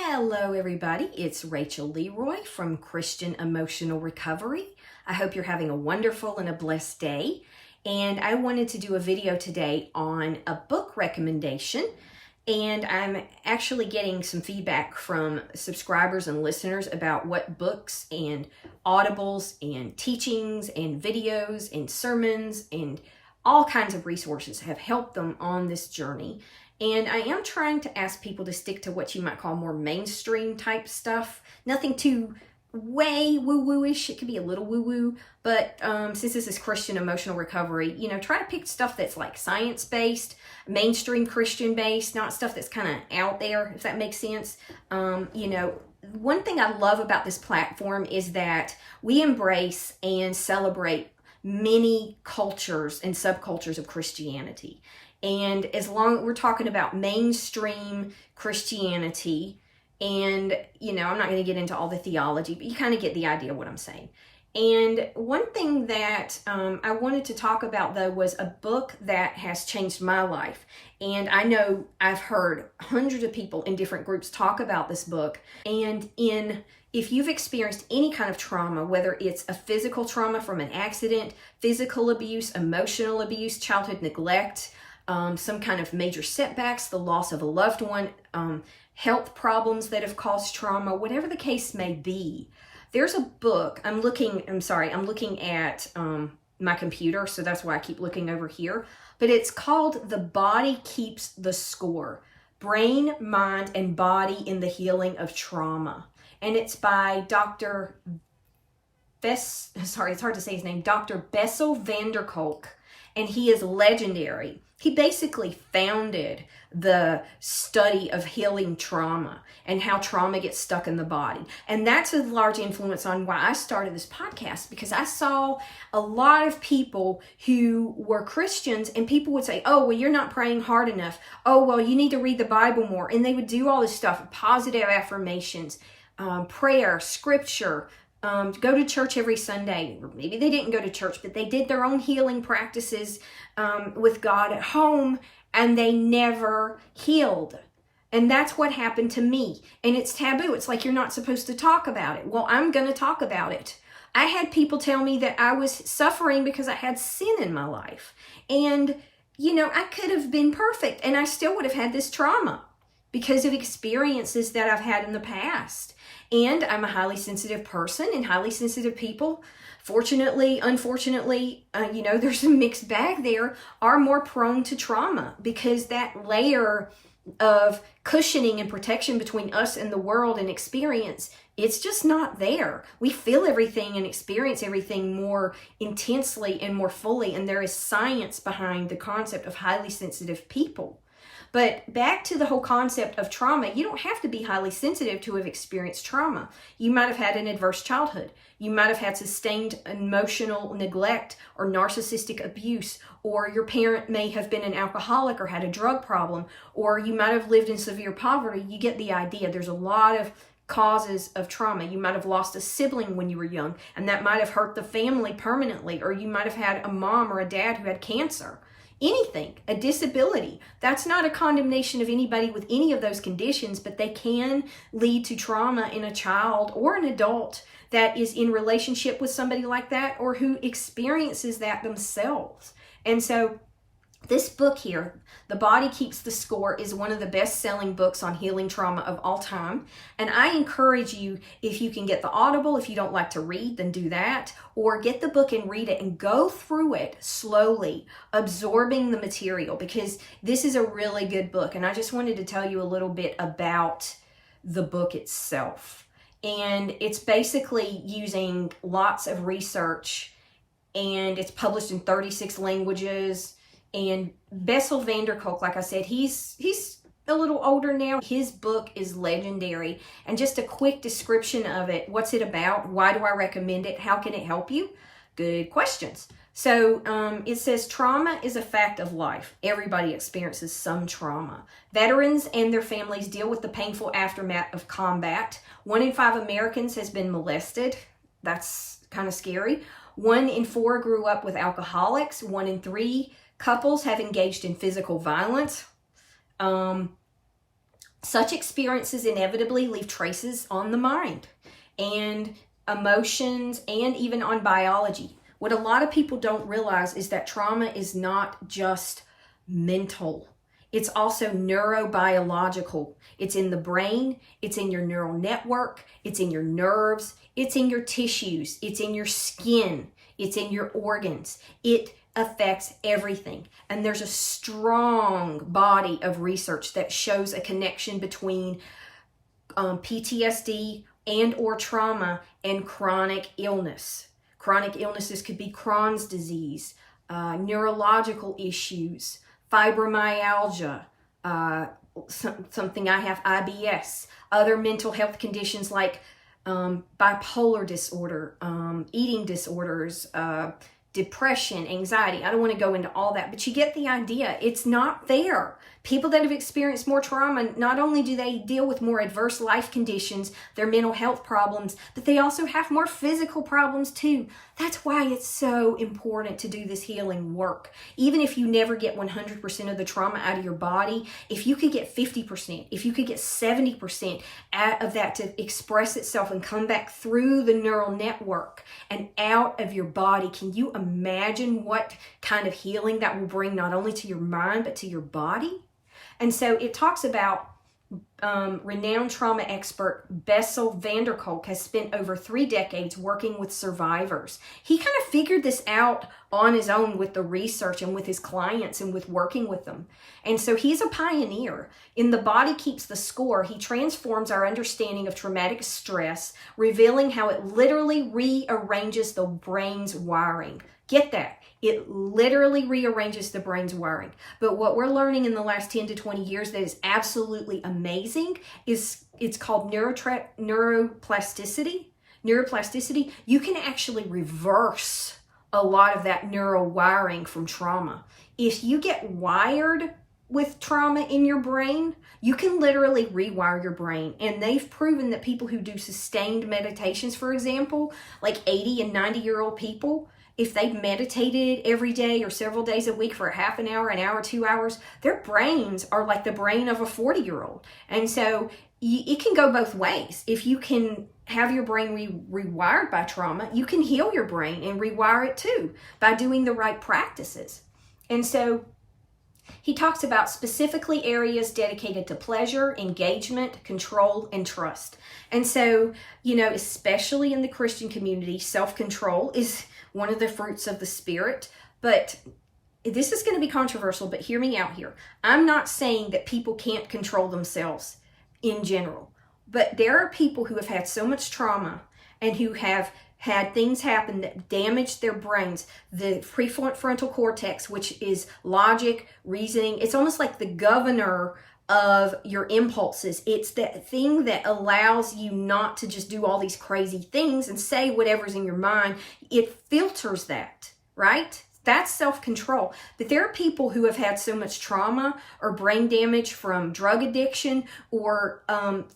Hello everybody, it's Rachel Leroy from Christian Emotional Recovery. I hope you're having a wonderful and a blessed day. And I wanted to do a video today on a book recommendation. And I'm actually getting some feedback from subscribers and listeners about what books and audibles and teachings and videos and sermons and all kinds of resources have helped them on this journey. And I am trying to ask people to stick to what you might call more mainstream type stuff. Nothing too way woo-woo-ish. It could be a little woo-woo, but since this is Christian emotional recovery, try to pick stuff that's like science-based, mainstream Christian-based, not stuff that's kind of out there, if that makes sense. One thing I love about this platform is that we embrace and celebrate many cultures and subcultures of Christianity. And as long as we're talking about mainstream Christianity, and, I'm not going to get into all the theology, but you kind of get the idea of what I'm saying. And one thing that I wanted to talk about, though, was a book that has changed my life. And I know I've heard hundreds of people in different groups talk about this book. And if you've experienced any kind of trauma, whether it's a physical trauma from an accident, physical abuse, emotional abuse, childhood neglect, some kind of major setbacks, the loss of a loved one, health problems that have caused trauma, whatever the case may be, there's a book. I'm looking at my computer, so that's why I keep looking over here. But it's called The Body Keeps the Score: Brain, Mind, and Body in the Healing of Trauma. And it's by Dr. it's hard to say his name, Dr. Bessel Van der Kolk. And he is legendary. He basically founded the study of healing trauma and how trauma gets stuck in the body. And that's a large influence on why I started this podcast, because I saw a lot of people who were Christians, and people would say, oh, well, you're not praying hard enough. Oh, well, you need to read the Bible more. And they would do all this stuff, positive affirmations, prayer, scripture, go to church every Sunday. Or maybe they didn't go to church, but they did their own healing practices with God at home, and they never healed. And that's what happened to me. And it's taboo. It's like you're not supposed to talk about it. Well, I'm going to talk about it. I had people tell me that I was suffering because I had sin in my life. And, I could have been perfect, and I still would have had this trauma because of experiences that I've had in the past. And I'm a highly sensitive person, and highly sensitive people, fortunately, unfortunately, there's a mixed bag there, are more prone to trauma, because that layer of cushioning and protection between us and the world and experience, it's just not there. We feel everything and experience everything more intensely and more fully, and there is science behind the concept of highly sensitive people. But back to the whole concept of trauma, you don't have to be highly sensitive to have experienced trauma. You might have had an adverse childhood. You might have had sustained emotional neglect or narcissistic abuse, or your parent may have been an alcoholic or had a drug problem, or you might have lived in severe poverty. You get the idea. There's a lot of causes of trauma. You might have lost a sibling when you were young, and that might have hurt the family permanently, or you might have had a mom or a dad who had cancer. Anything, a disability. That's not a condemnation of anybody with any of those conditions, but they can lead to trauma in a child or an adult that is in relationship with somebody like that, or who experiences that themselves. And so this book here, The Body Keeps the Score, is one of the best-selling books on healing trauma of all time. And I encourage you, if you can get the Audible, if you don't like to read, then do that. Or get the book and read it and go through it slowly, absorbing the material, because this is a really good book. And I just wanted to tell you a little bit about the book itself. And it's basically using lots of research, and it's published in 36 languages. And Bessel Van der Kolk, like I said, he's a little older now. His book is legendary. And just a quick description of it. What's it about? Why do I recommend it? How can it help you? Good questions. So it says, trauma is a fact of life. Everybody experiences some trauma. Veterans and their families deal with the painful aftermath of combat. 1 in 5 Americans has been molested. That's kind of scary. 1 in 4 grew up with alcoholics. 1 in 3 couples have engaged in physical violence. Such experiences inevitably leave traces on the mind and emotions and even on biology. What a lot of people don't realize is that trauma is not just mental. It's also neurobiological. It's in the brain, it's in your neural network, it's in your nerves, it's in your tissues, it's in your skin, it's in your organs. It affects everything. And there's a strong body of research that shows a connection between PTSD and or trauma and chronic illness. Chronic illnesses could be Crohn's disease, neurological issues, fibromyalgia, something I have, IBS, other mental health conditions like bipolar disorder, eating disorders, depression, anxiety. I don't want to go into all that, but you get the idea. It's not there. People that have experienced more trauma, not only do they deal with more adverse life conditions, their mental health problems, but they also have more physical problems too. That's why it's so important to do this healing work. Even if you never get 100% of the trauma out of your body, if you could get 50%, if you could get 70% out of that to express itself and come back through the neural network and out of your body, can you imagine what kind of healing that will bring not only to your mind, but to your body? And so it talks about renowned trauma expert Bessel Van der Kolk has spent over 3 decades working with survivors. He kind of figured this out on his own with the research and with his clients and with working with them. And so he's a pioneer. In The Body Keeps the Score, he transforms our understanding of traumatic stress, revealing how it literally rearranges the brain's wiring. Get that. It literally rearranges the brain's wiring. But what we're learning in the last 10 to 20 years that is absolutely amazing is it's called neuroplasticity. Neuroplasticity, you can actually reverse a lot of that neural wiring from trauma. If you get wired with trauma in your brain, you can literally rewire your brain. And they've proven that people who do sustained meditations, for example, like 80 and 90-year-old people, if they've meditated every day or several days a week for a half an hour, 2 hours, their brains are like the brain of a 40-year-old. And so it can go both ways. If you can have your brain rewired by trauma, you can heal your brain and rewire it too by doing the right practices. And so he talks about specifically areas dedicated to pleasure, engagement, control, and trust. And so, especially in the Christian community, self-control is one of the fruits of the Spirit. But this is going to be controversial, but hear me out here. I'm not saying that people can't control themselves in general, but there are people who have had so much trauma and who have had things happen that damaged their brains. The prefrontal cortex, which is logic, reasoning, it's almost like the governor of your impulses. It's that thing that allows you not to just do all these crazy things and say whatever's in your mind. It filters that, right? That's self-control. But there are people who have had so much trauma or brain damage from drug addiction or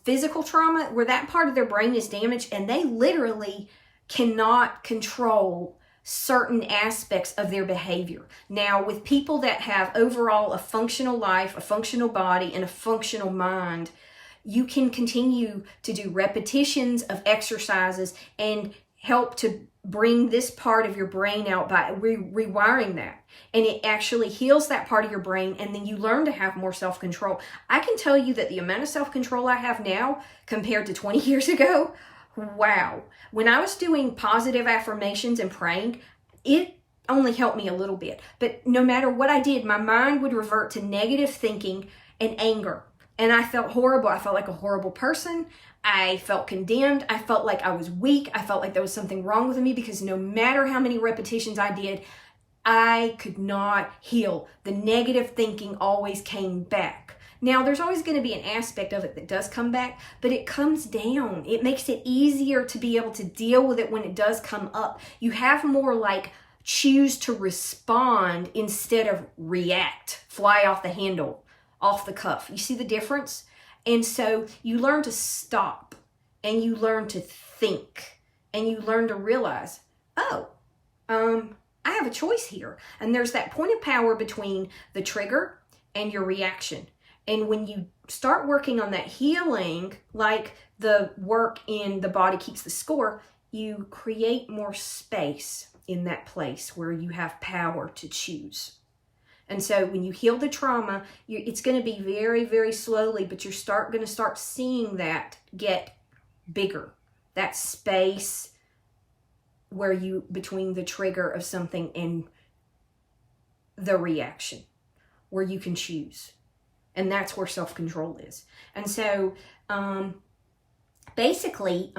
physical trauma where that part of their brain is damaged and they literally cannot control certain aspects of their behavior. Now, with people that have overall a functional life, a functional body, and a functional mind, you can continue to do repetitions of exercises and help to bring this part of your brain out by rewiring that. And it actually heals that part of your brain, and then you learn to have more self-control. I can tell you that the amount of self-control I have now compared to 20 years ago, wow. When I was doing positive affirmations and praying, it only helped me a little bit. But no matter what I did, my mind would revert to negative thinking and anger. And I felt horrible. I felt like a horrible person. I felt condemned. I felt like I was weak. I felt like there was something wrong with me because no matter how many repetitions I did, I could not heal. The negative thinking always came back. Now, there's always going to be an aspect of it that does come back, but it comes down. It makes it easier to be able to deal with it when it does come up. You have more like choose to respond instead of react, fly off the handle, off the cuff. You see the difference? And so you learn to stop and you learn to think and you learn to realize, I have a choice here. And there's that point of power between the trigger and your reaction. And when you start working on that healing, like the work in The Body Keeps the Score, you create more space in that place where you have power to choose. And so when you heal the trauma, it's going to be very, very slowly, but you're going to start seeing that get bigger. That space where between the trigger of something and the reaction, where you can choose. And that's where self-control is. And so basically,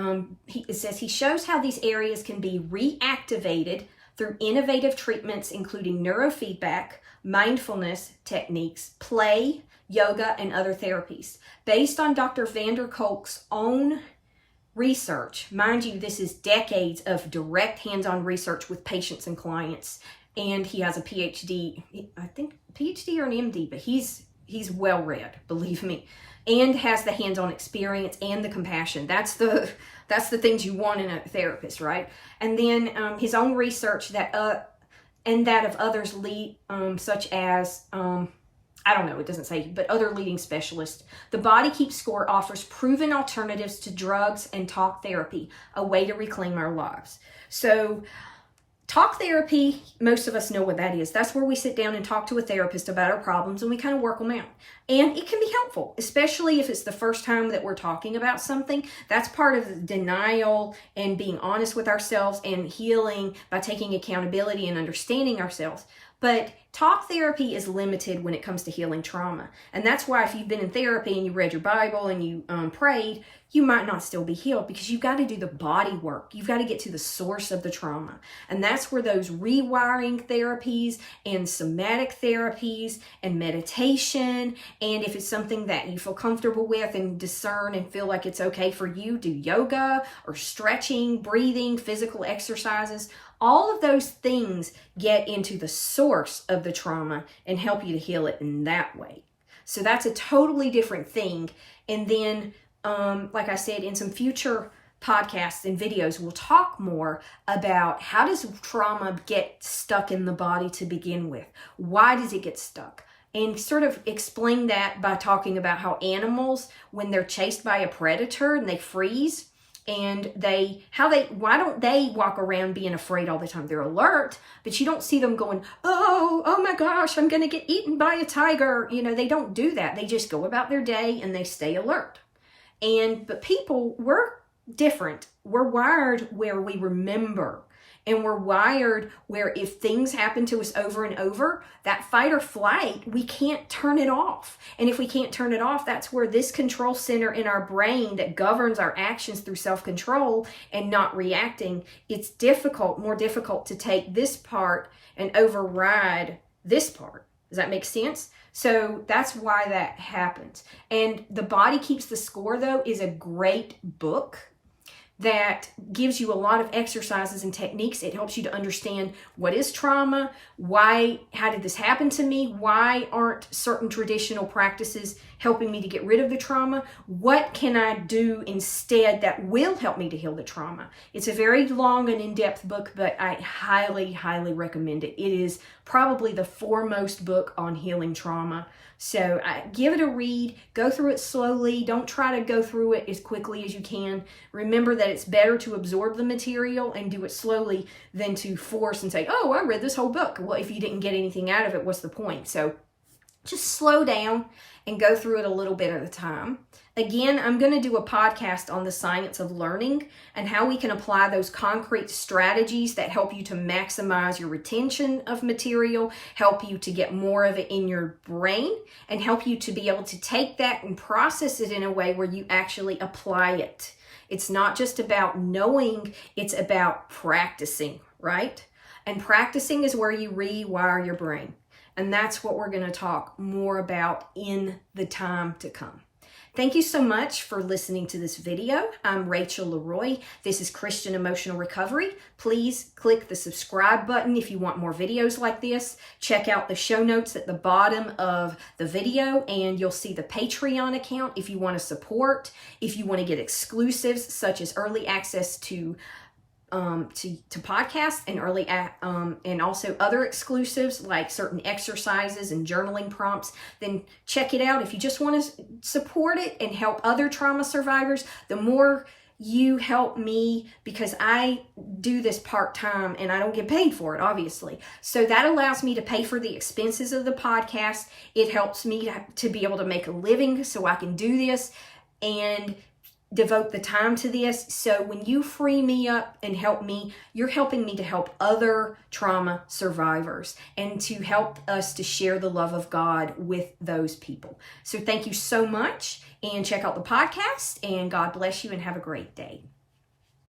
it says he shows how these areas can be reactivated through innovative treatments, including neurofeedback, mindfulness techniques, play, yoga, and other therapies. Based on Dr. Van der Kolk's own research, mind you, this is decades of direct hands-on research with patients and clients, and he has a PhD, I think PhD or an MD, but he's well-read, believe me, and has the hands-on experience and the compassion. That's the things you want in a therapist, right? And then his own research and that of others such as, I don't know, it doesn't say, but other leading specialists. The Body Keeps Score offers proven alternatives to drugs and talk therapy, a way to reclaim our lives. So talk therapy, most of us know what that is. That's where we sit down and talk to a therapist about our problems and we kind of work them out. And it can be helpful, especially if it's the first time that we're talking about something. That's part of the denial and being honest with ourselves and healing by taking accountability and understanding ourselves. But talk therapy is limited when it comes to healing trauma. And that's why if you've been in therapy and you read your Bible and you prayed, you might not still be healed, because you've got to do the body work. You've got to get to the source of the trauma. And that's where those rewiring therapies and somatic therapies and meditation, and if it's something that you feel comfortable with and discern and feel like it's okay for you, do yoga or stretching, breathing, physical exercises. All of those things get into the source of the trauma and help you to heal it in that way. So that's a totally different thing. And then, like I said, in some future podcasts and videos, we'll talk more about how does trauma get stuck in the body to begin with? Why does it get stuck? And sort of explain that by talking about how animals, when they're chased by a predator and they freeze, and why don't they walk around being afraid all the time? They're alert, but you don't see them going, oh my gosh, I'm going to get eaten by a tiger. They don't do that. They just go about their day and they stay alert. But people, we're different. We're wired where we remember. And we're wired where if things happen to us over and over, that fight or flight, we can't turn it off. And if we can't turn it off, that's where this control center in our brain that governs our actions through self-control and not reacting, it's more difficult to take this part and override this part. Does that make sense? So that's why that happens. And The Body Keeps the Score, though, is a great book that gives you a lot of exercises and techniques. It helps you to understand what is trauma, how did this happen to me, why aren't certain traditional practices helping me to get rid of the trauma, what can I do instead that will help me to heal the trauma. It's a very long and in-depth book, but I highly, highly recommend it. It is probably the foremost book on healing trauma. So give it a read, go through it slowly. Don't try to go through it as quickly as you can. Remember that it's better to absorb the material and do it slowly than to force and say, oh, I read this whole book. Well, if you didn't get anything out of it, what's the point? So just slow down and go through it a little bit at a time. Again, I'm going to do a podcast on the science of learning and how we can apply those concrete strategies that help you to maximize your retention of material, help you to get more of it in your brain, and help you to be able to take that and process it in a way where you actually apply it. It's not just about knowing, it's about practicing, right? And practicing is where you rewire your brain. And that's what we're going to talk more about in the time to come. Thank you so much for listening to this video. I'm Rachel Leroy. This is Christian Emotional Recovery. Please click the subscribe button if you want more videos like this. Check out the show notes at the bottom of the video, and you'll see the Patreon account if you want to support, if you want to get exclusives such as early access to to podcasts and and also other exclusives like certain exercises and journaling prompts, then check it out. If you just want to support it and help other trauma survivors, the more you help me, because I do this part-time and I don't get paid for it, obviously. So that allows me to pay for the expenses of the podcast. It helps me to be able to make a living so I can do this and devote the time to this. So when you free me up and help me, you're helping me to help other trauma survivors and to help us to share the love of God with those people. So thank you so much, and check out the podcast, and God bless you and have a great day.